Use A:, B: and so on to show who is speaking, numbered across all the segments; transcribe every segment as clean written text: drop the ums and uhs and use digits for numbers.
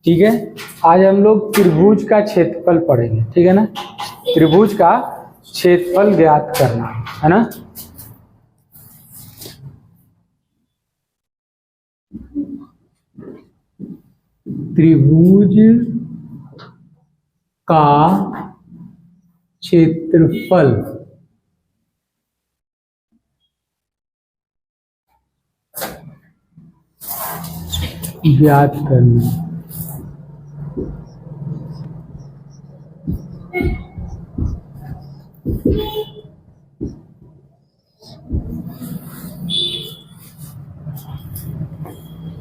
A: ठीक है, आज हम लोग त्रिभुज का क्षेत्रफल पढ़ेंगे, ठीक है ना। त्रिभुज का क्षेत्रफल ज्ञात करना है ना। त्रिभुज का क्षेत्रफल ज्ञात करना।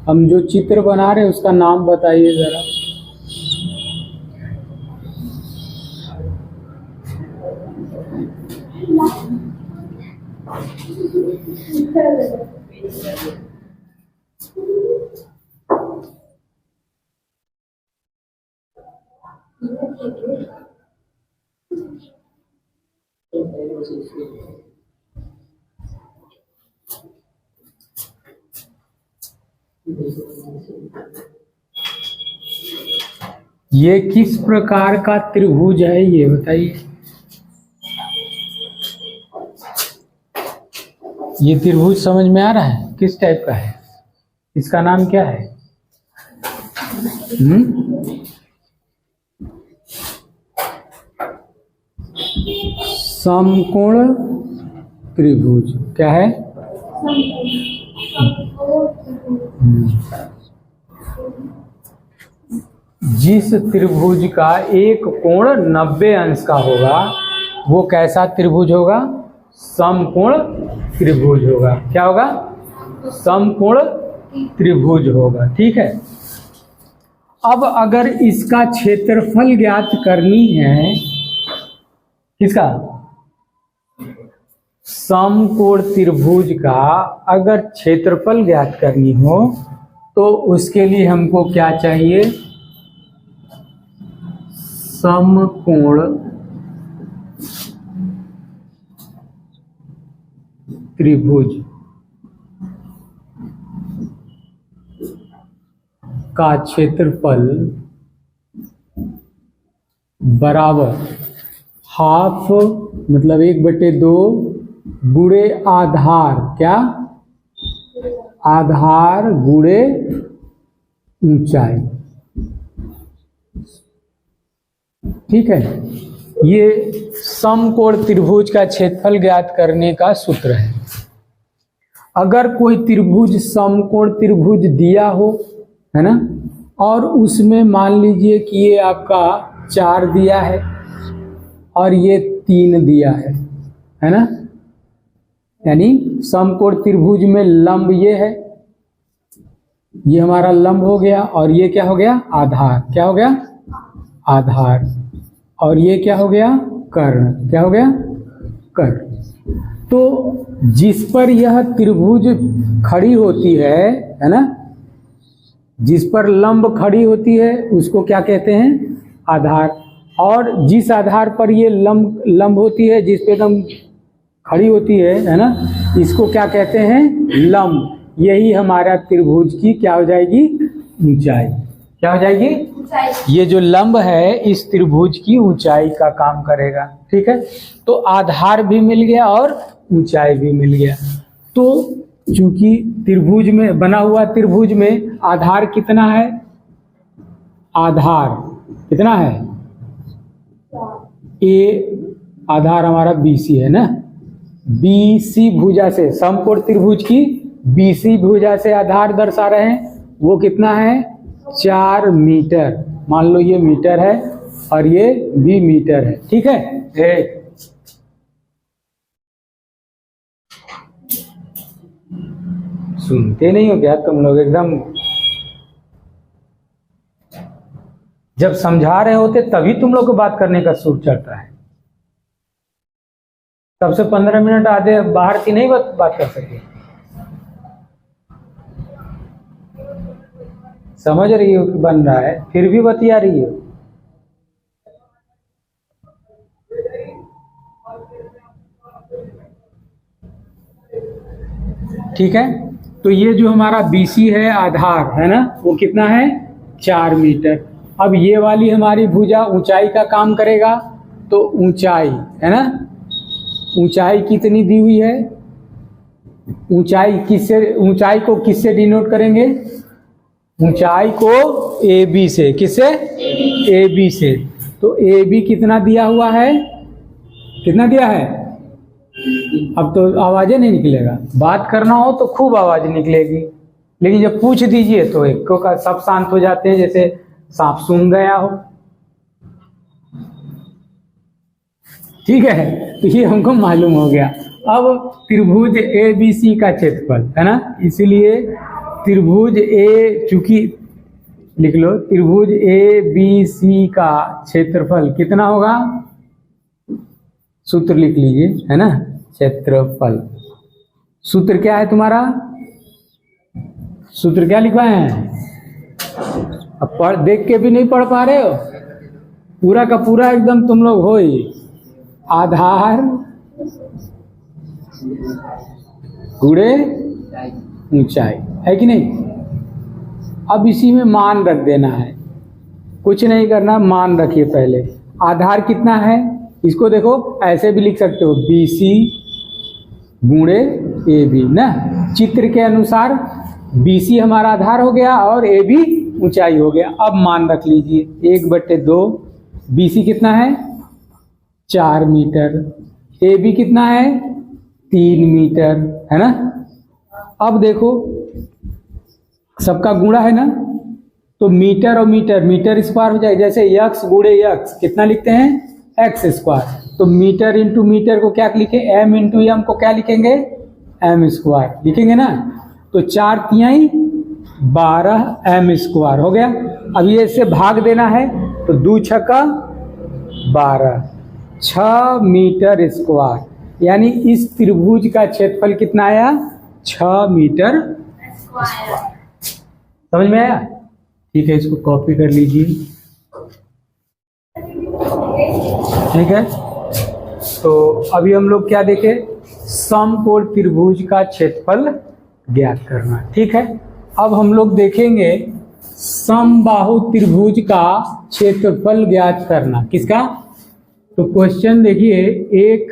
A: हम जो चित्र बना रहे हैं उसका नाम बताइए जरा। ये किस प्रकार का त्रिभुज है ये बताइए। ये त्रिभुज समझ में आ रहा है किस टाइप का है, इसका नाम क्या है? समकोण त्रिभुज क्या है? जिस त्रिभुज का एक कोण 90 अंश का होगा वो कैसा त्रिभुज होगा? समकोण त्रिभुज होगा। क्या होगा? समकोण त्रिभुज होगा। ठीक है, अब अगर इसका क्षेत्रफल ज्ञात करनी है, किसका? समकोण त्रिभुज का अगर क्षेत्रफल ज्ञात करनी हो तो उसके लिए हमको क्या चाहिए? समकोण त्रिभुज का क्षेत्रफल बराबर हाफ मतलब 1/2 गुणे आधार, क्या? आधार गुणे ऊंचाई। ठीक है, ये समकोण त्रिभुज का क्षेत्रफल ज्ञात करने का सूत्र है। अगर कोई त्रिभुज समकोण त्रिभुज दिया हो, है ना, और उसमें मान लीजिए कि ये आपका 4 दिया है और ये 3 दिया है ना, यानी समकोण त्रिभुज में लंब ये है, ये हमारा लंब हो गया, और ये क्या हो गया? आधार। क्या हो गया? आधार। और ये क्या हो गया? कर्ण। क्या हो गया? कर्ण। तो जिस पर यह त्रिभुज खड़ी होती है ना, जिस पर लंब खड़ी होती है उसको क्या कहते हैं? आधार। और जिस आधार पर ये लंब होती है, जिस पे लंब खड़ी होती है ना, इसको क्या कहते हैं? लंब। यही हमारा त्रिभुज की क्या हो जाएगी? ऊंचाई। क्या हो जाएगी? ये जो लंब है इस त्रिभुज की ऊंचाई का काम करेगा। ठीक है, तो आधार भी मिल गया और ऊंचाई भी मिल गया। तो चूंकि त्रिभुज में बना हुआ त्रिभुज में आधार कितना है? आधार कितना है? ए आधार हमारा BC है ना। BC भुजा से, समकोण त्रिभुज की BC भुजा से आधार दर्शा रहे हैं, वो कितना है? 4 मीटर। मान लो ये मीटर है और ये भी मीटर है। ठीक है, सुनते नहीं हो क्या तुम लोग? एकदम जब समझा रहे होते तभी तुम लोग को बात करने का सुर चढ़ता है। तब से 15 मिनट आधे बाहर की नहीं बात कर सके। समझ रही हो कि बन रहा है, फिर भी बतिया रही हो। ठीक है, तो ये जो हमारा BC है आधार है ना, वो कितना है? 4 मीटर। अब ये वाली हमारी भुजा ऊंचाई का काम करेगा, तो ऊंचाई है ना, ऊंचाई कितनी दी हुई है, ऊंचाई को किससे डिनोट करेंगे, ऊंचाई को ए बी से, किससे, ए बी से। तो ए बी कितना दिया हुआ है, कितना दिया है, अब तो आवाजें नहीं निकलेगा, बात करना हो तो खूब आवाज निकलेगी, लेकिन जब पूछ दीजिए तो एक का सब शांत हो जाते हैं, जैसे सांप सूंघ गया हो। ठीक है, तो ये हमको मालूम हो गया। अब त्रिभुज ए बी सी का क्षेत्रफल है ना, इसीलिए त्रिभुज ए, चूंकि लिख लो, त्रिभुज ए बी सी का क्षेत्रफल कितना होगा, सूत्र लिख लीजिए है ना, क्षेत्रफल। सूत्र क्या है तुम्हारा, सूत्र क्या लिखवाए हैं, अब पढ़, देख के भी नहीं पढ़ पा रहे हो, पूरा का पूरा एकदम तुम लोग हो ही, आधार गुणे ऊंचाई, है कि नहीं। अब इसी में मान रख देना है, कुछ नहीं करना, मान रखिए पहले। आधार कितना है, इसको देखो ऐसे भी लिख सकते हो, बी सी गुणे ए बी ना, चित्र के अनुसार बी सी हमारा आधार हो गया और ए बी ऊंचाई हो गया। अब मान रख लीजिए 1/2, बी सी कितना है 4 मीटर, ए बी कितना है 3 मीटर, है ना। अब देखो सबका गुणा है ना, तो मीटर और मीटर, मीटर स्क्वायर हो जाए, जैसे यक्स गुणे यक्स कितना लिखते हैं एक्स स्क्वायर, तो मीटर इंटू मीटर को क्या लिखे, एम इंटू एम को क्या लिखेंगे, एम स्क्वायर लिखेंगे ना। तो 4 तिहाई 12 एम स्क्वायर हो गया। अब ये इससे भाग देना है, तो 2 छक्का 12, 6 मीटर स्क्वायर, यानी इस त्रिभुज का क्षेत्रफल कितना आया, 6 मीटर स्क्वायर। समझ में आया, ठीक है, इसको कॉपी कर लीजिए, ठीक है। तो अभी हम लोग क्या देखे, समकोण त्रिभुज का क्षेत्रफल ज्ञात करना, ठीक है। अब हम लोग देखेंगे समबाहु त्रिभुज का क्षेत्रफल ज्ञात करना, किसका, तो क्वेश्चन देखिए, एक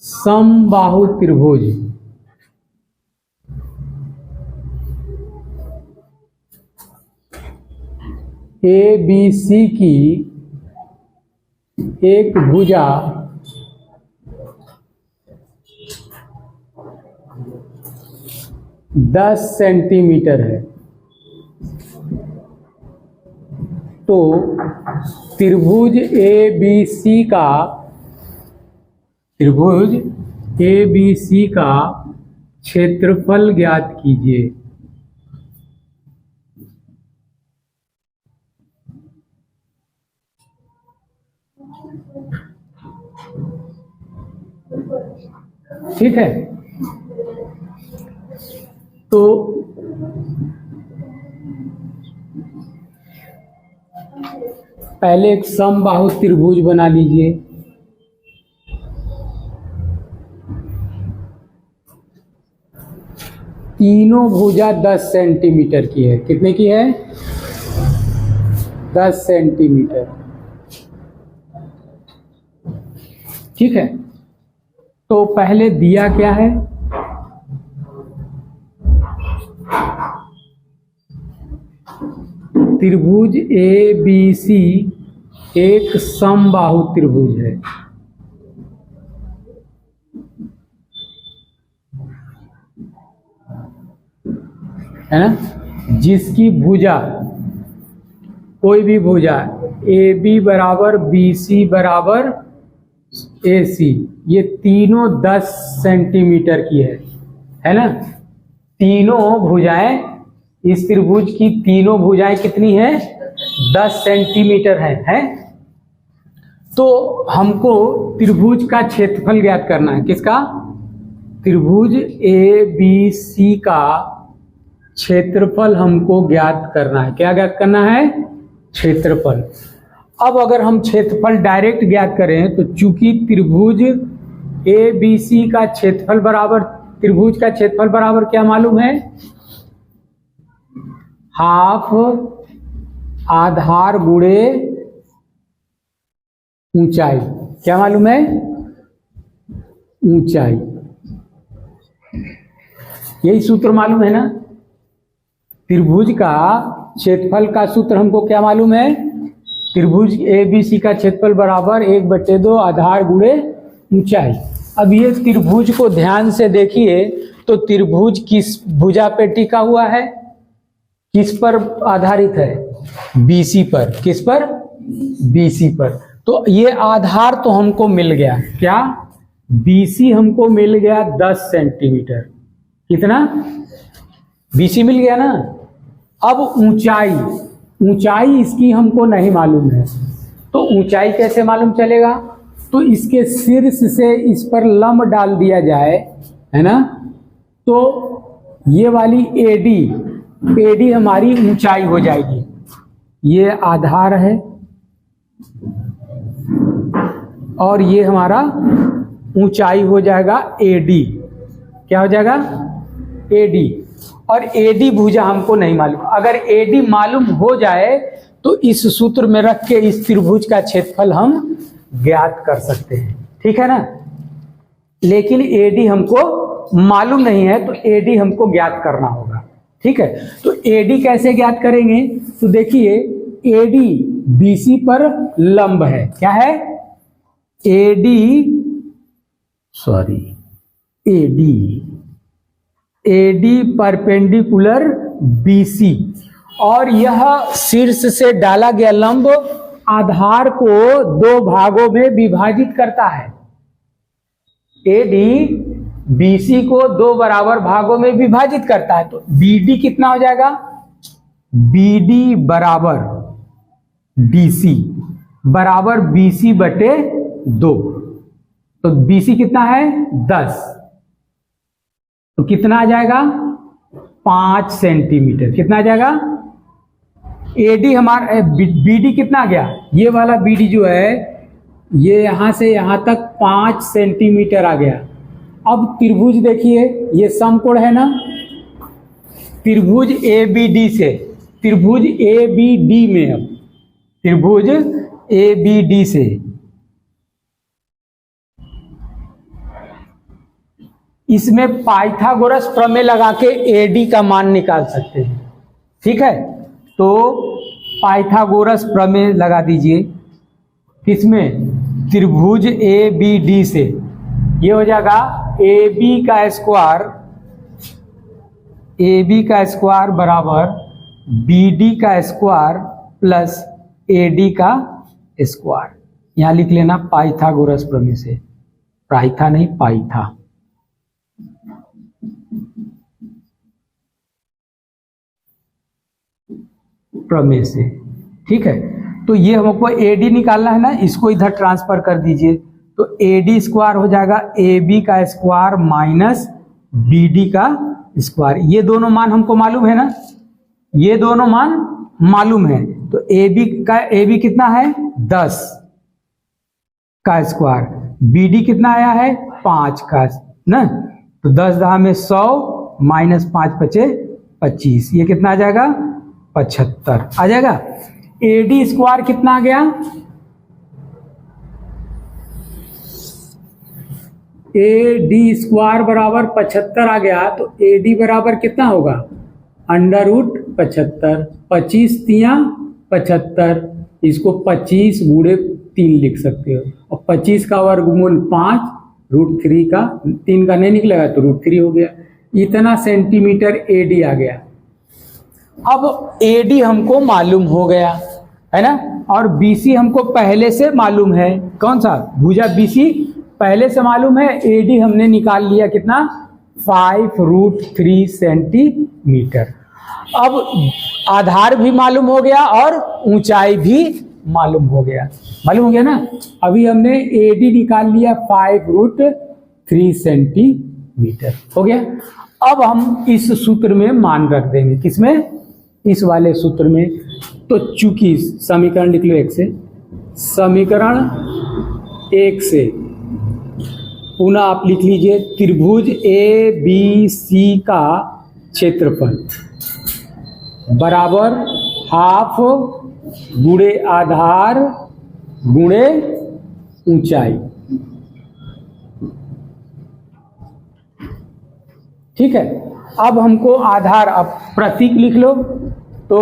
A: समबाहु त्रिभुज ए बी सी की एक भुजा दस सेंटीमीटर है, तो त्रिभुज ए बी सी का, त्रिभुज ए बी सी का क्षेत्रफल ज्ञात कीजिए। ठीक है, तो पहले एक समबाहु त्रिभुज बना लीजिए। तीनों भुजा 10 सेंटीमीटर की है, कितने की है 10 सेंटीमीटर, ठीक है। तो पहले दिया क्या है, त्रिभुज ए बी सी एक समबाहु त्रिभुज है ना, जिसकी भुजा, कोई भी भुजा ए बी बराबर बी सी बराबर ए सी, ये तीनों 10 सेंटीमीटर की है ना। तीनों भुजाएं, इस त्रिभुज की तीनों भुजाएं कितनी हैं 10 सेंटीमीटर है। तो हमको त्रिभुज का क्षेत्रफल ज्ञात करना है, किसका, त्रिभुज ए बी सी का क्षेत्रफल हमको ज्ञात करना है। क्या ज्ञात करना है, क्षेत्रफल। अब अगर हम क्षेत्रफल डायरेक्ट ज्ञात करें, तो चूंकि त्रिभुज ए बी सी का क्षेत्रफल बराबर, त्रिभुज का क्षेत्रफल बराबर क्या मालूम है, हाफ आधार गुणे ऊंचाई। क्या मालूम है? ऊंचाई। यही सूत्र मालूम है ना? त्रिभुज का क्षेत्रफल का सूत्र हमको क्या मालूम है? त्रिभुज ABC का क्षेत्रफल बराबर 1/2 आधार गुणे ऊंचाई। अब ये त्रिभुज को ध्यान से देखिए तो त्रिभुज किस भुजा पे टिका हुआ है? किस पर आधारित है? BC पर। किस पर? BC पर। तो ये आधार तो हमको मिल गया। क्या? BC हमको मिल गया 10 सेंटीमीटर। कितना? BC मिल गया ना। अब ऊंचाई, ऊंचाई इसकी हमको नहीं मालूम है, तो ऊंचाई कैसे मालूम चलेगा? तो इसके शीर्ष से इस पर लंब डाल दिया जाए, है ना, तो ये वाली AD हमारी ऊंचाई हो जाएगी। ये आधार है और ये हमारा ऊंचाई हो जाएगा AD। क्या हो जाएगा? AD। और AD भुजा हमको नहीं मालूम। अगर AD मालूम हो जाए तो इस सूत्र में रख के इस त्रिभुज का क्षेत्रफल हम ज्ञात कर सकते हैं। ठीक है ना? लेकिन AD हमको मालूम नहीं है, तो AD हमको ज्ञात करना होगा। ठीक है, तो AD कैसे ज्ञात करेंगे? तो देखिए, AD BC पर लंब है। क्या है? AD परपेंडिकुलर BC, और यह शीर्ष से डाला गया लंब आधार को 2 भागों में विभाजित करता है। AD BC को 2 बराबर भागों में विभाजित करता है। तो BD कितना हो जाएगा? BD बराबर DC बराबर BC/2। तो BC कितना है? 10। तो कितना आ जाएगा? 5 सेंटीमीटर। कितना आ जाएगा? AD हमारा BD कितना आ गया? ये वाला BD जो है, ये यहां से यहां तक 5 सेंटीमीटर आ गया। अब त्रिभुज देखिए, ये समकोण है ना, त्रिभुज ABD से, त्रिभुज ABD में, अब त्रिभुज ABD से इसमें पाइथागोरस प्रमेय लगा के AD का मान निकाल सकते हैं। ठीक है, तो पाइथागोरस प्रमेय लगा दीजिए। किसमें? त्रिभुज ABD से। ये हो जाएगा AB का स्क्वायर बराबर BD का स्क्वायर प्लस AD का स्क्वायर। यहां लिख लेना पाइथागोरस प्रमेय से। पाइथा नहीं, पाइथा। प्रमेय से। ठीक है, तो ये हमको AD निकालना है ना, इसको इधर ट्रांसफर कर दीजिए। तो AD स्क्वायर हो जाएगा AB का स्क्वायर माइनस BD का स्क्वायर। ये दोनों मान हमको मालूम है ना, ये दोनों मान मालूम है। तो AB कितना है? 10 का स्क्वायर। BD कितना आया है? 5 का ना। तो 10 10 में 100 माइनस 5 बचे 25। ये कितना आ जाएगा? 75 आ जाएगा। AD स्क्वायर कितना आ गया? AD स्क्वायर बराबर 75 आ गया। तो AD बराबर कितना होगा? √75। 25 तिया 75। इसको 25 गुणे 3 लिख सकते हो। और 25 का वर्गमूल 5, √3 का 3 का नहीं निकलेगा तो √3 हो गया। इतना सेंटीमीटर AD आ गया। अब AD हमको मालूम हो गया है ना, और BC हमको पहले से मालूम है। कौन सा? भुजा BC पहले से मालूम है। AD हमने निकाल लिया कितना? 5√3 सेंटीमीटर। अब आधार भी मालूम हो गया और ऊंचाई भी मालूम हो गया। मालूम हो गया ना। अभी हमने AD निकाल लिया 5√3 सेंटीमीटर हो गया। अब हम इस सूत्र में मान रख देंगे। किसमें? इस वाले सूत्र में। तो चूंकि समीकरण लिख लो 1 से, समीकरण 1 से पुनः आप लिख लीजिए त्रिभुज ABC का क्षेत्रफल बराबर ½ गुणे आधार गुणे ऊंचाई। ठीक है, अब हमको आधार, अब प्रतीक लिख लो। तो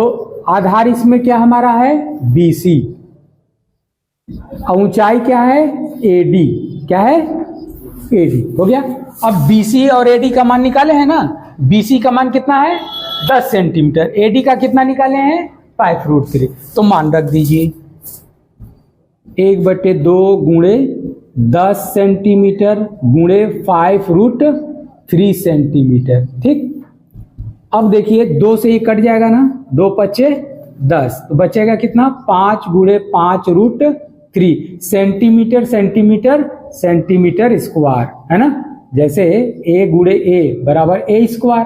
A: आधार इसमें क्या हमारा है, BC, ऊंचाई क्या है, AD, क्या है, AD। हो गया। अब BC और AD का मान निकाले हैं ना। BC का मान कितना है, 10 सेंटीमीटर। AD का कितना निकाले हैं, 5√3। तो मान रख दीजिए 1/2 गुणे 10 सेंटीमीटर गुणे 5√3 सेंटीमीटर। ठीक। अब देखिए 2 से ये कट जाएगा ना, 2 पच्चे 10, तो बचेगा कितना, 5 गुणे 5√3 सेंटीमीटर, सेंटीमीटर सेंटीमीटर स्क्वायर, है ना। जैसे A गुणे A बराबर A स्क्वायर,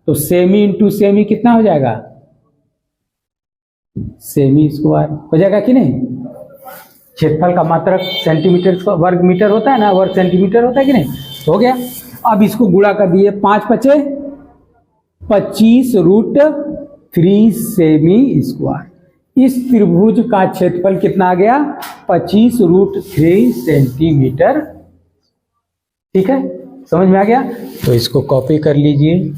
A: तो सेमी इंटू सेमी कितना हो जाएगा, सेमी स्क्वायर हो जाएगा कि नहीं। क्षेत्रफल का मात्रक सेंटीमीटर वर्ग मीटर होता है ना, वर्ग सेंटीमीटर होता है कि नहीं। हो गया। अब इसको गुणा कर दिए, 5 पचे 25√3 सेमी स्क्वायर। इस त्रिभुज का क्षेत्रफल कितना आ गया, 25√3 सेंटीमीटर। ठीक है, समझ में आ गया। तो इसको कॉपी कर लीजिए।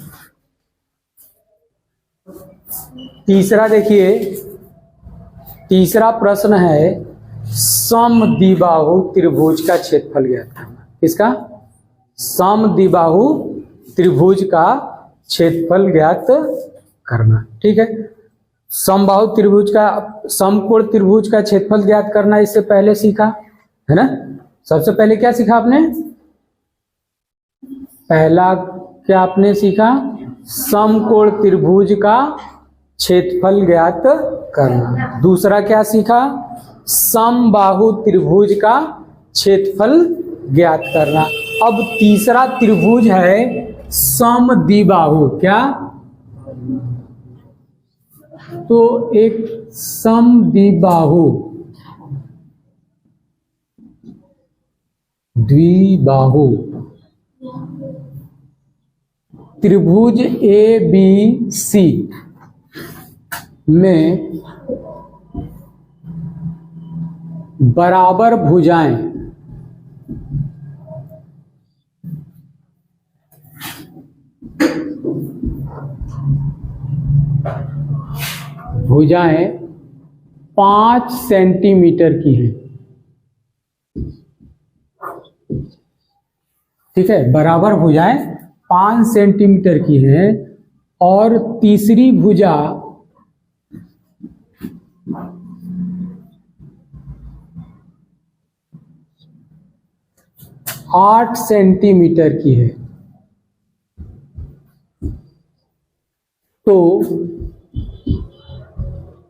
A: तीसरा देखिए, तीसरा प्रश्न है समद्विबाहु त्रिभुज का क्षेत्रफल ज्ञात करना। किसका, समद्विबाहु त्रिभुज का क्षेत्रफल ज्ञात करना। ठीक है, समबाहु त्रिभुज का, समकोण त्रिभुज का क्षेत्रफल ज्ञात करना इससे पहले सीखा है ना। सबसे पहले क्या सीखा आपने, पहला क्या आपने सीखा, समकोण त्रिभुज का क्षेत्रफल ज्ञात करना। दूसरा क्या सीखा, समबाहु त्रिभुज का क्षेत्रफल ज्ञात करना। अब तीसरा त्रिभुज है समद्विबाहु। क्या, तो एक समद्विबाहु, द्विबाहु त्रिभुज ABC में बराबर भुजाएं भुजाएं 5 सेंटीमीटर की हैं। ठीक है, बराबर भुजाएं 5 सेंटीमीटर की हैं और तीसरी भुजा 8 सेंटीमीटर की है। तो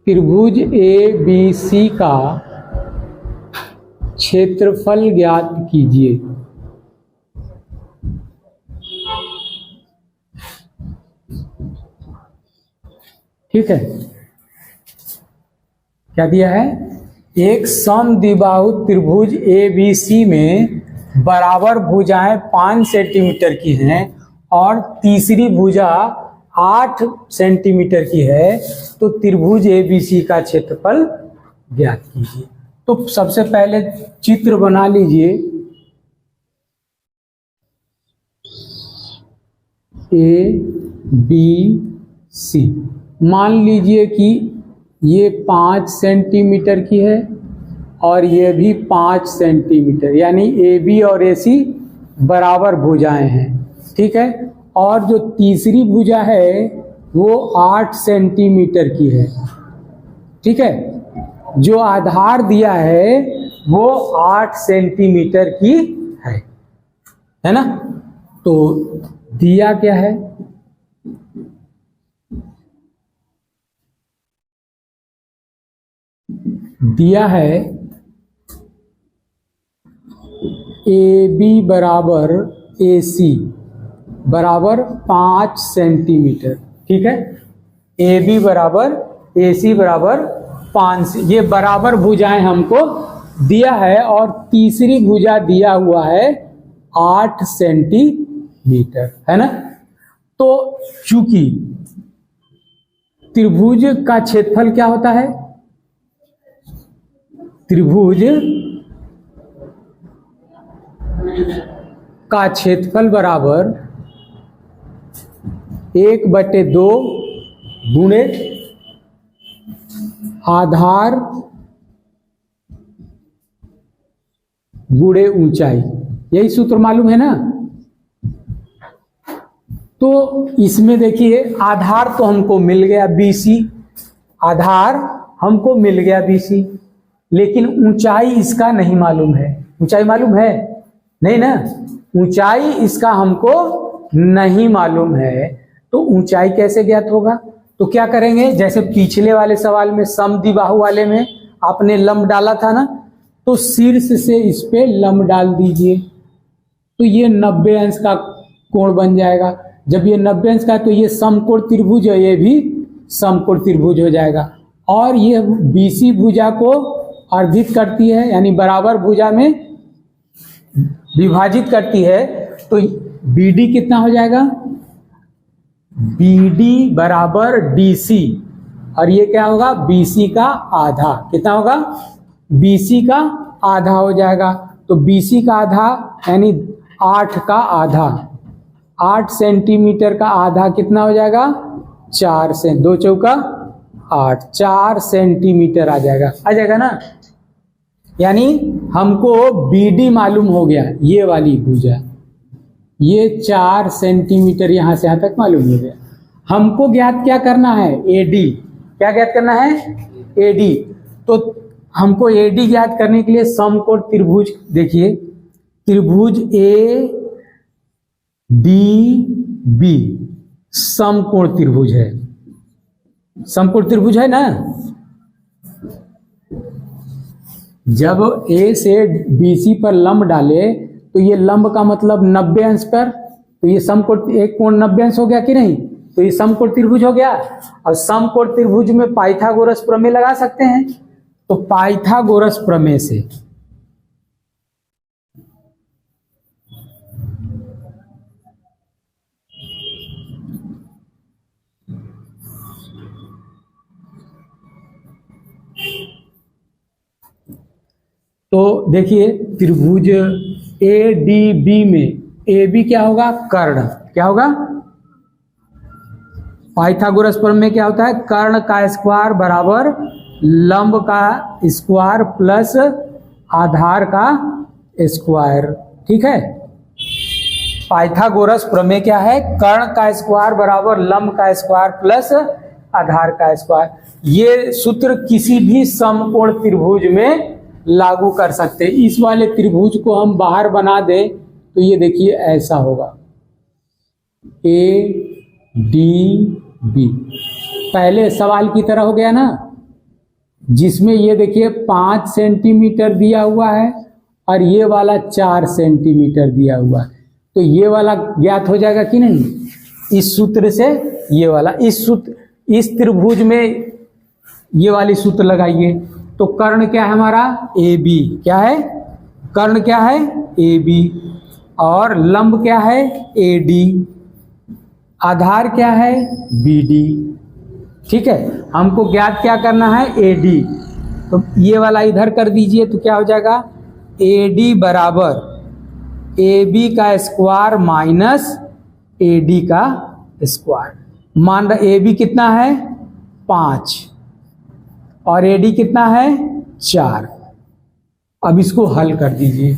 A: त्रिभुज ABC का क्षेत्रफल ज्ञात कीजिए। ठीक है, क्या दिया है, एक समद्विबाहु त्रिभुज ABC में बराबर भुजाएं 5 सेंटीमीटर की हैं और तीसरी भुजा 8 सेंटीमीटर की है। तो त्रिभुज ABC का क्षेत्रफल ज्ञात कीजिए। तो सबसे पहले चित्र बना लीजिए। ABC, मान लीजिए कि ये 5 सेंटीमीटर की है और ये भी 5 सेंटीमीटर, यानी AB और AC बराबर भुजाएं हैं। ठीक है, और जो तीसरी भुजा है वो 8 सेंटीमीटर की है। ठीक है, जो आधार दिया है वो 8 सेंटीमीटर की है ना। तो दिया क्या है, दिया है AB बराबर AC बराबर 5 सेंटीमीटर। ठीक है, AB बराबर AC बराबर 5, ये बराबर भुजाएं हमको दिया है और तीसरी भुजा दिया हुआ है 8 सेंटीमीटर, है ना। तो चूंकि त्रिभुज का क्षेत्रफल क्या होता है, त्रिभुज का क्षेत्रफल बराबर 1/2 गुणे आधार गुणे ऊंचाई। यही सूत्र मालूम है ना। तो इसमें देखिए आधार तो हमको मिल गया BC, आधार हमको मिल गया BC, लेकिन ऊंचाई इसका नहीं मालूम है। ऊंचाई मालूम है नहीं ना, ऊंचाई इसका हमको नहीं मालूम है। तो ऊंचाई कैसे ज्ञात होगा? तो क्या करेंगे, जैसे पिछले वाले सवाल में समद्विबाहु वाले में आपने लंब डाला था ना, तो शीर्ष से इस पे लंब डाल दीजिए, तो ये 90 अंश का कोण बन जाएगा। जब ये 90 अंश का, तो ये समकोण त्रिभुज है, ये भी समकोण त्रिभुज हो जाएगा। और ये BC भुजा को अर्धित करती है, यानी बराबर भुजा में विभाजित करती है। तो BD कितना हो जाएगा? BD बराबर DC, और ये क्या होगा? BC का आधा। कितना होगा? BC का आधा हो जाएगा। तो BC का आधा यानी 8 का आधा, 8 सेंटीमीटर का आधा कितना हो जाएगा? 4 से 2 चौका 8, 4 सेंटीमीटर आ जाएगा ना। यानी हमको BD मालूम हो गया, ये वाली भुजा, ये 4 सेंटीमीटर यहां से यहां तक मालूम हो गया। हमको ज्ञात क्या करना है? AD। क्या ज्ञात करना है? AD। तो हमको AD ज्ञात करने के लिए समकोण त्रिभुज, देखिए त्रिभुज ADB समकोण त्रिभुज है। समकोण त्रिभुज है ना। जब A से BC पर लंब डाले तो ये लंब का मतलब 90 अंश पर, तो ये समकोण, एक कोण 90 अंश हो गया कि नहीं? तो ये समकोण त्रिभुज हो गया। और समकोण त्रिभुज में पाइथागोरस प्रमेय लगा सकते हैं। तो पाइथागोरस प्रमेय से तो देखिए त्रिभुज ADB में AB क्या होगा? कर्ण। क्या होगा? पाइथागोरस प्रमेय क्या होता है? कर्ण का स्क्वायर बराबर लंब का स्क्वायर प्लस आधार का स्क्वायर। ठीक है, पाइथागोरस प्रमेय क्या है? कर्ण का स्क्वायर बराबर लंब का स्क्वायर प्लस आधार का स्क्वायर। ये सूत्र किसी भी समकोण त्रिभुज में लागू कर सकते हैं। इस वाले त्रिभुज को हम बाहर बना दें तो ये देखिए ऐसा होगा ADB। पहले सवाल की तरह हो गया ना, जिसमें ये देखिए 5 सेंटीमीटर दिया हुआ है और ये वाला 4 सेंटीमीटर दिया हुआ है। तो ये वाला ज्ञात हो जाएगा कि नहीं? इस सूत्र से ये वाला, इस सूत्र, इस त्रिभुज में ये वाली सूत्र लगाइए। तो कर्ण क्या है हमारा? AB। क्या है? कर्ण क्या है? AB। और लंब क्या है? AD। आधार क्या है? BD। ठीक है, हमको ज्ञात क्या करना है? AD। तो ये वाला इधर कर दीजिए, तो क्या हो जाएगा? AD बराबर AB का स्क्वायर माइनस AD का स्क्वायर। मान रहा AB कितना है? 5 और AD कितना है? 4। अब इसको हल कर दीजिए।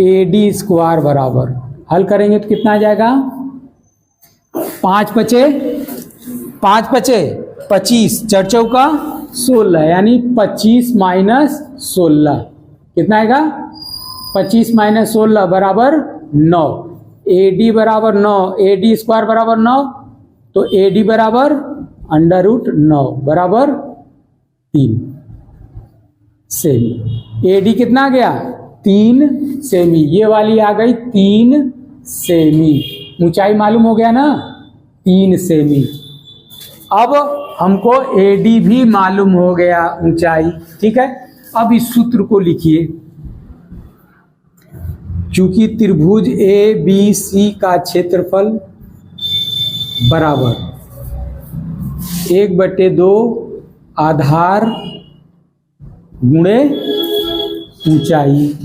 A: AD स्क्वायर बराबर, हल करेंगे तो कितना आ जाएगा? 5 पचे 25, 4 चौका 16, यानी 25 माइनस 16 कितना आएगा? 25 माइनस 16 बराबर 9। AD बराबर 9, AD स्क्वायर बराबर 9, तो AD बराबर √9 बराबर 3 सेमी। AD कितना आ गया? 3 सेमी। ये वाली आ गई 3 सेमी। ऊंचाई मालूम हो गया ना? 3 सेमी। अब हमको AD भी मालूम हो गया ऊंचाई। ठीक है, अब इस सूत्र को लिखिए। चूंकि त्रिभुज ABC का क्षेत्रफल बराबर 1/2 आधार गुणे ऊंचाई।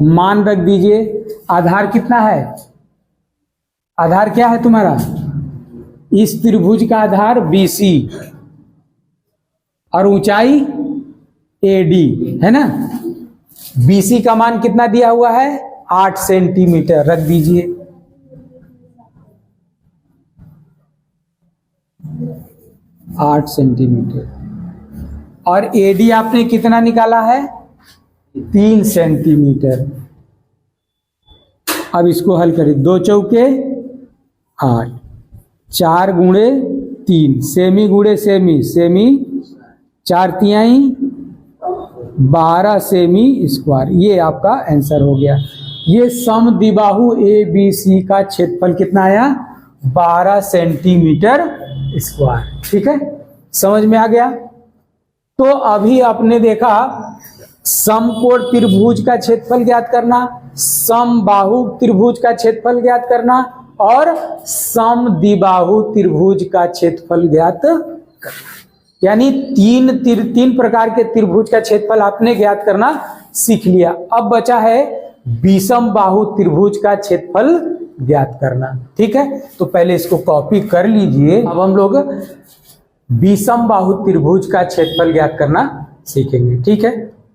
A: मान रख दीजिए, आधार कितना है, आधार क्या है तुम्हारा, इस त्रिभुज का आधार BC और ऊंचाई AD है ना। BC का मान कितना दिया हुआ है, 8 सेंटीमीटर रख दीजिए। 8 सेंटीमीटर और AD आपने कितना निकाला है, 3 सेंटीमीटर। अब इसको हल करें, 2 चौके 8, 4 गुणे 3, सेमी गुणे सेमी, सेमी 4 तिहाई 12 सेमी स्क्वायर। ये आपका आंसर हो गया। ये समद्विबाहु ABC का क्षेत्रफल कितना आया, 12 सेंटीमीटर स्क्वायर। ठीक है, समझ में आ गया। तो अभी आपने देखा समकोण त्रिभुज का क्षेत्रफल ज्ञात करना, समबाहु त्रिभुज का क्षेत्रफल ज्ञात करना और समद्विबाहु त्रिभुज का क्षेत्रफल ज्ञात करना। यानी तीन प्रकार के त्रिभुज का क्षेत्रफल आपने ज्ञात करना सीख लिया। अब बचा है विषम बाहु त्रिभुज का क्षेत्रफल ज्ञात करना। ठीक है, तो पहले इसको कॉपी कर लीजिए। अब हम लोग विषम बाहु त्रिभुज का क्षेत्रफल ज्ञात करना सीखेंगे। ठीक है,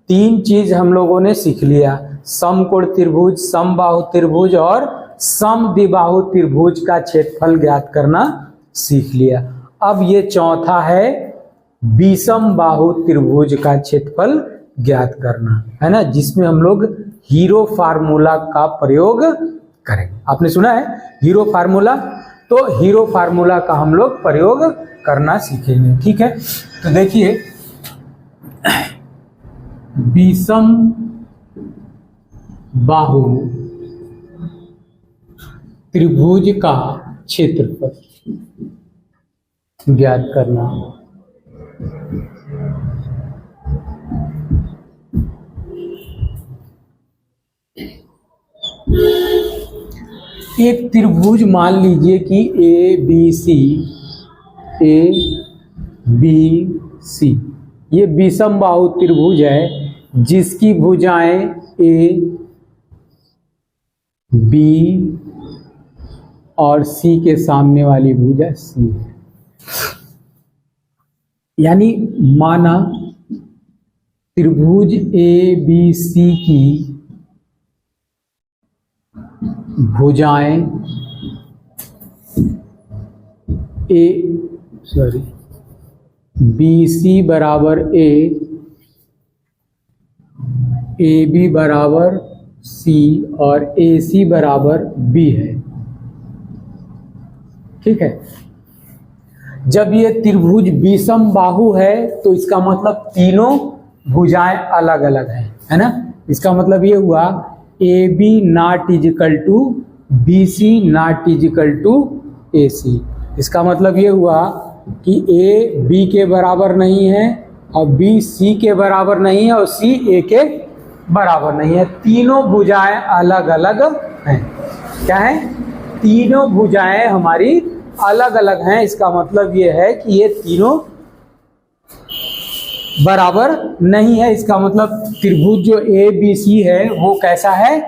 A: 3 चीज हम लोगों ने सीख लिया, समकोण त्रिभुज, समबाहु त्रिभुज और समद्विबाहु त्रिभुज का क्षेत्रफल ज्ञात करना सीख लिया। अब ये चौथा है विषम बाहु त्रिभुज का क्षेत्रफल ज्ञात करना, है ना, जिसमें हम लोग हीरो फार्मूला का प्रयोग करेंगे। आपने सुना है हीरो फार्मूला, तो हीरो फार्मूला का हम लोग प्रयोग करना सीखेंगे। ठीक है, तो देखिए विषम बाहु त्रिभुज का क्षेत्रफल ज्ञात करना। एक त्रिभुज मान लीजिए कि ABC, ये विषम बाहु त्रिभुज है जिसकी भुजाएं A, B और C के सामने वाली भुजा C है। यानी माना त्रिभुज ABC की भुजाएं BC बराबर A, AB बराबर C और AC बराबर B है। ठीक है, जब ये त्रिभुज विषम बाहु है तो इसका मतलब तीनों भुजाएं अलग अलग हैं, है ना। इसका मतलब ये हुआ AB not equal to BC not equal to AC। इसका मतलब ये हुआ कि A B के बराबर नहीं है और B C के बराबर नहीं है और C A के बराबर नहीं है। तीनों भुजाएं अलग अलग हैं। क्या है, तीनों भुजाएं हमारी अलग अलग हैं। इसका मतलब ये है कि ये तीनों बराबर नहीं है। इसका मतलब त्रिभुज जो ABC है वो कैसा है,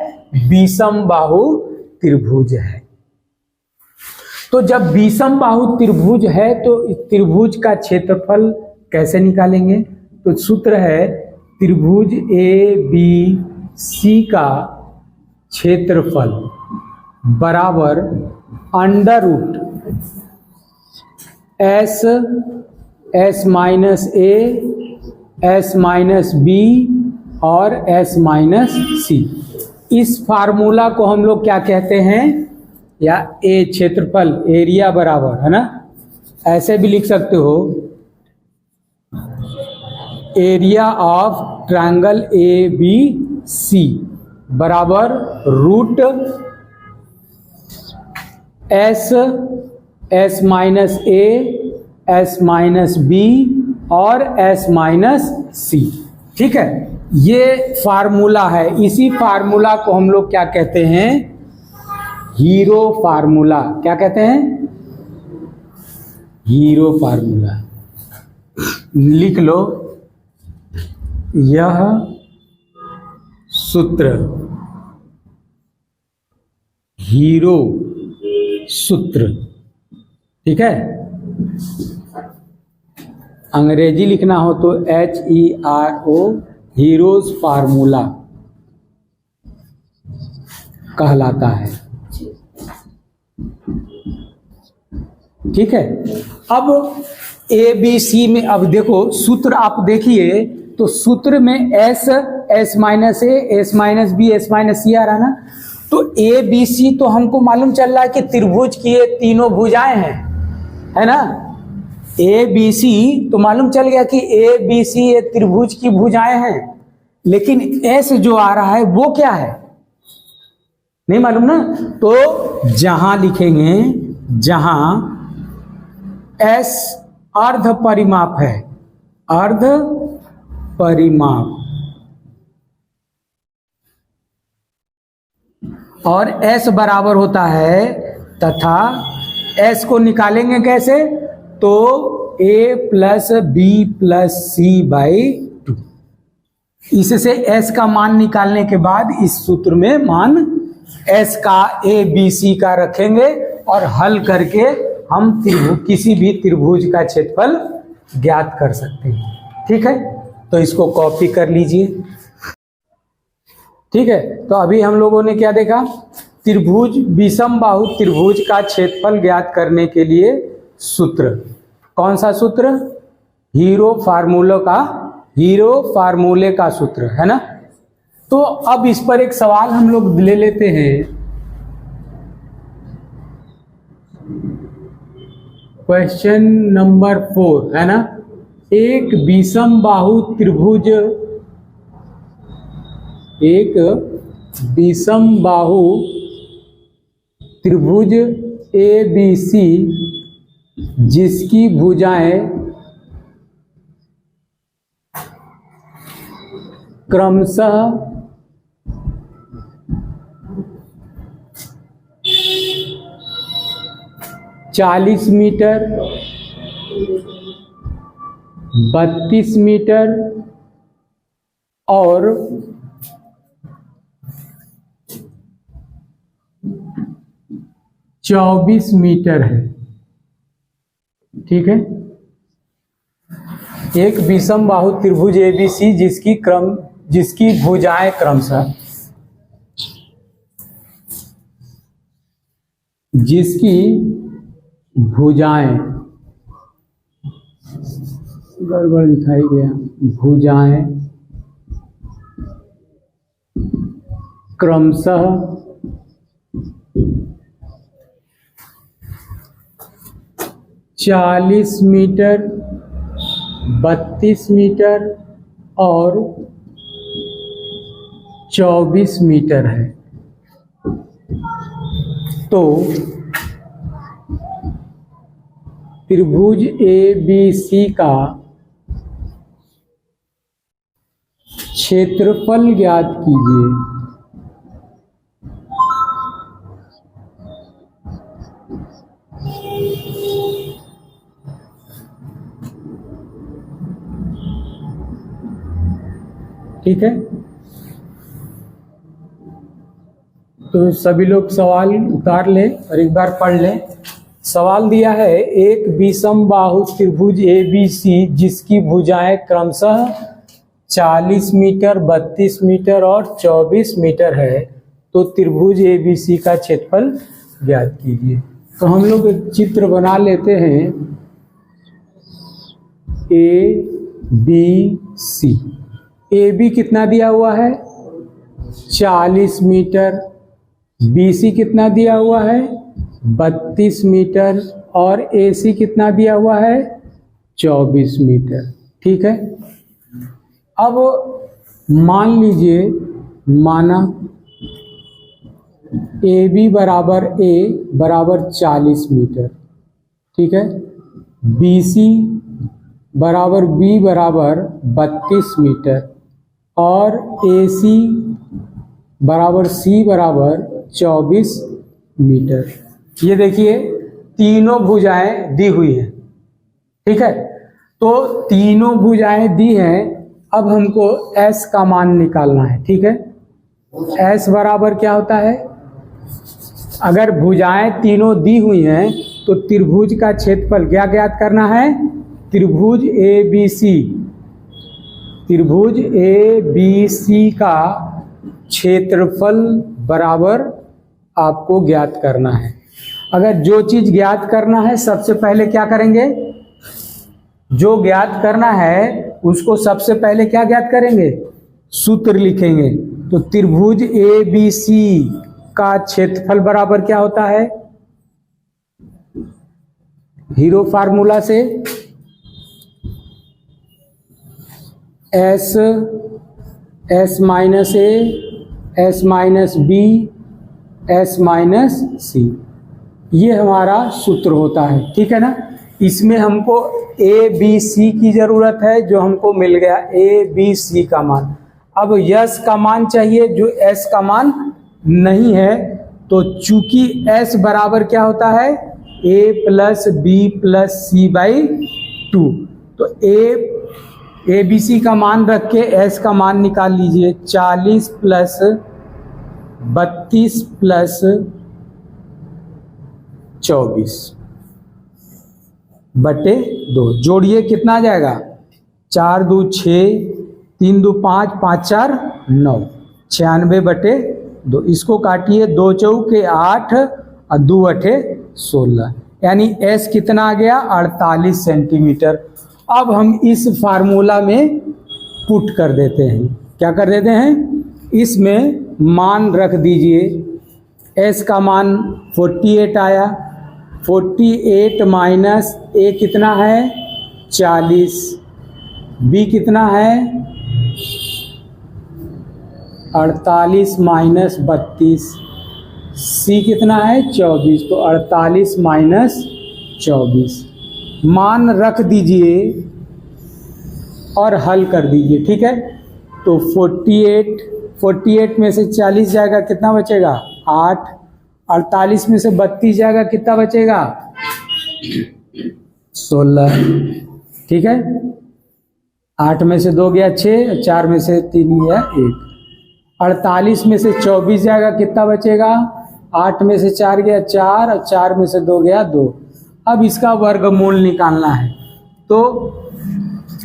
A: विषम बाहु त्रिभुज है। तो जब विषम बाहु त्रिभुज है तो त्रिभुज का क्षेत्रफल कैसे निकालेंगे, तो सूत्र है त्रिभुज ABC का क्षेत्रफल बराबर under root S minus A, S minus B और S माइनस C। इस फार्मूला को हम लोग क्या कहते हैं, या A क्षेत्रफल, एरिया बराबर, है ना, ऐसे भी लिख सकते हो, एरिया ऑफ ट्रायंगल ABC बराबर root S minus A, S minus B और S माइनस C। ठीक है, ये फार्मूला है। इसी फार्मूला को हम लोग क्या कहते हैं, हीरो फार्मूला। क्या कहते हैं, हीरो फार्मूला। लिख लो, यह सूत्र हीरो सूत्र, ठीक है। अंग्रेजी लिखना हो तो HERO, हीरोज फार्मूला कहलाता है, ठीक है। अब ABC में, अब देखो सूत्र आप देखिए तो सूत्र में S S minus A, S minus B, S minus C आ रहा ना, तो ABC तो हमको मालूम चल रहा है कि त्रिभुज की ये तीनों भुजाएं हैं, है ना। ABC तो मालूम चल गया कि ABC ये त्रिभुज की भुजाएं हैं, लेकिन S जो आ रहा है वो क्या है, नहीं मालूम ना। तो जहां लिखेंगे, जहां S अर्ध परिमाप है, अर्ध परिमाप, और S बराबर होता है, तथा S को निकालेंगे कैसे, तो A plus B plus C by 2। इससे S का मान निकालने के बाद इस सूत्र में मान S का ABC का रखेंगे और हल करके हम किसी भी त्रिभुज का क्षेत्रफल ज्ञात कर सकते हैं, ठीक है। तो इसको कॉपी कर लीजिए, ठीक है। तो अभी हम लोगों ने क्या देखा, त्रिभुज, विषम बाहु त्रिभुज का क्षेत्रफल ज्ञात करने के लिए सूत्र, कौन सा सूत्र, हीरो फार्मूले का सूत्र, है ना। तो अब इस पर एक सवाल हम लोग ले लेते हैं, क्वेश्चन नंबर 4, है ना। एक विषम बाहु त्रिभुज, एक विषम बाहु त्रिभुज ABC जिसकी भुजाएं क्रमशः 40 मीटर, 32 मीटर और 24 मीटर है, ठीक है। एक विषम बाहु त्रिभुज ABC जिसकी भुजाएं क्रमशः, जिसकी भुजाएं, गड़बड़ दिखाई गया, भुजाएं क्रमशः 40 मीटर, 32 मीटर और 24 मीटर है। तो त्रिभुज ABC का क्षेत्रफल ज्ञात कीजिए। ठीक है, तो सभी लोग सवाल उतार लें और एक बार पढ़ लें। सवाल दिया है, एक विषम बाहु त्रिभुज ABC जिसकी भुजाएं क्रमशः 40 मीटर, 32 मीटर और 24 मीटर है, तो त्रिभुज ABC का क्षेत्रफल ज्ञात कीजिए। तो हम लोग एक चित्र बना लेते हैं, ABC। AB कितना दिया हुआ है, 40 मीटर, BC कितना दिया हुआ है, 32 मीटर और AC कितना दिया हुआ है, 24 मीटर। ठीक है, अब मान लीजिए, माना AB बराबर A बराबर 40 मीटर, ठीक है, BC बराबर B बराबर 32 मीटर और AC बराबर C बराबर 24 मीटर। ये देखिए तीनों भुजाएं दी हुई हैं। ठीक है, तो तीनों भुजाएं दी हैं, अब हमको S का मान निकालना है। ठीक है, S बराबर क्या होता है, अगर भुजाएं तीनों दी हुई हैं तो त्रिभुज का क्षेत्रफल क्या ज्ञात करना है, त्रिभुज ABC, त्रिभुज ABC का क्षेत्रफल बराबर आपको ज्ञात करना है। अगर जो चीज ज्ञात करना है सबसे पहले क्या करेंगे, जो ज्ञात करना है उसको सबसे पहले क्या ज्ञात करेंगे, सूत्र लिखेंगे। तो त्रिभुज ABC का क्षेत्रफल बराबर क्या होता है, हीरो फार्मूला से S minus A, S minus B, S minus C, ये हमारा सूत्र होता है। ठीक है ना, इसमें हमको ABC की जरूरत है, जो हमको मिल गया ABC का मान। अब यस का मान चाहिए, जो S का मान नहीं है, तो चूंकि S बराबर क्या होता है, A plus B plus C by 2, तो ABC का मान रख के S का मान निकाल लीजिए। 40 प्लस 32 प्लस 24 बटे 2, जोड़िए कितना आ जाएगा, 4 2 6, 3 2 5, 5 4 9, 96 बटे 2। इसको काटिए, 2 चौके 8 और 2 अठे 16, यानी S कितना आ गया, 48 सेंटीमीटर। अब हम इस फार्मूला में पुट कर देते हैं, क्या कर देते हैं, इसमें मान रख दीजिए। S का मान 48 आया, 48 माइनस A कितना है 40, B कितना है 48 माइनस 32, C कितना है 24, तो 48 माइनस 24 मान रख दीजिए और हल कर दीजिए। ठीक है, तो 48 में से 40 जाएगा, कितना बचेगा 8, 48 में से 32 जाएगा, कितना बचेगा 16। ठीक है, 8 में से 2 गया 6, 4 में से 3 गया 1, 48 में से 24 जाएगा, कितना बचेगा, 8 में से 4 गया 4 और 4 में से 2 गया 2। अब इसका वर्गमूल निकालना है, तो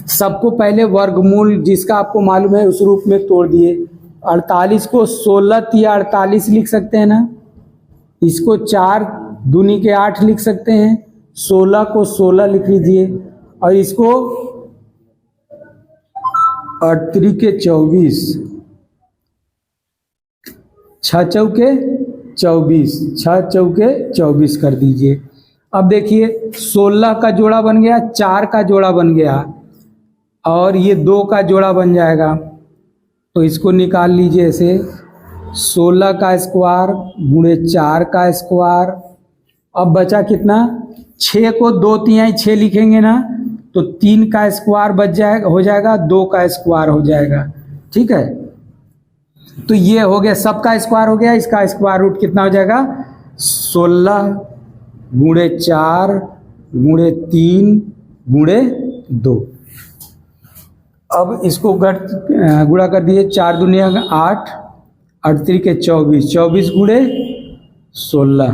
A: सबको पहले वर्गमूल जिसका आपको मालूम है उस रूप में तोड़ दिए। 48 को 16 या 48 लिख सकते हैं ना, इसको 4 दूनी के 8 लिख सकते हैं, 16 को 16 लिख लीजिए, और इसको 8 के 24, 6 चौके 24, 6 चौके 24 कर दीजिए। अब देखिए 16 का जोड़ा बन गया, 4 का जोड़ा बन गया, और ये 2 का जोड़ा बन जाएगा, तो इसको निकाल लीजिए ऐसे, 16 का स्क्वायर गुणे 4 का स्क्वायर। अब बचा कितना, 6 को 2 तिहाई 6 लिखेंगे ना, तो 3 का स्क्वायर बच जाएगा, हो जाएगा 2 का स्क्वायर हो जाएगा। ठीक है, तो ये हो गया, सबका स्क्वायर हो गया, इसका स्क्वायर रूट कितना हो जाएगा 16 गुणे 4 गुणे 3 गुणे 2। अब इसको गुणा कर दिए, 4 दूनी 8, 8 के 24, 24 गुणे 16,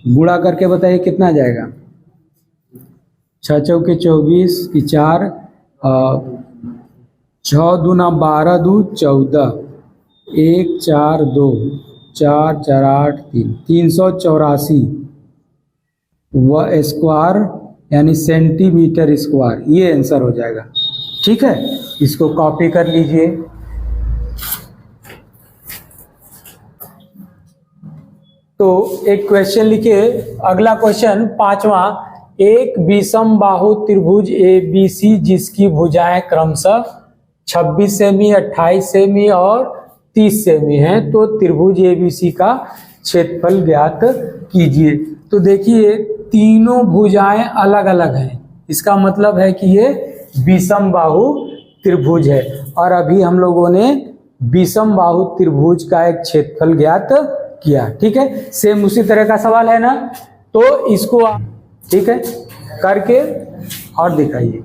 A: गुणा करके बताइए कितना आ जाएगा, 6 चौके 24 की 4, 6 दूना 12 2 14, 1 4 2 4 4 8 3, 384 व स्क्वायर यानी सेंटीमीटर स्क्वायर, ये आंसर हो जाएगा। ठीक है, इसको कॉपी कर लीजिए। तो एक क्वेश्चन लिखिए, अगला क्वेश्चन 5वां, एक विषम बाहु त्रिभुज ABC जिसकी भुजाएं क्रमशः 26 सेमी, 28 सेमी और 30 सेमी है, तो त्रिभुज ABC का क्षेत्रफल ज्ञात कीजिए। तो देखिए तीनों भुजाएं अलग अलग हैं, इसका मतलब है कि ये विषम बाहु त्रिभुज है, और अभी हम लोगों ने विषम बाहु त्रिभुज का एक क्षेत्रफल ज्ञात किया। ठीक है, सेम उसी तरह का सवाल है ना, तो इसको आप ठीक है करके और दिखाइए।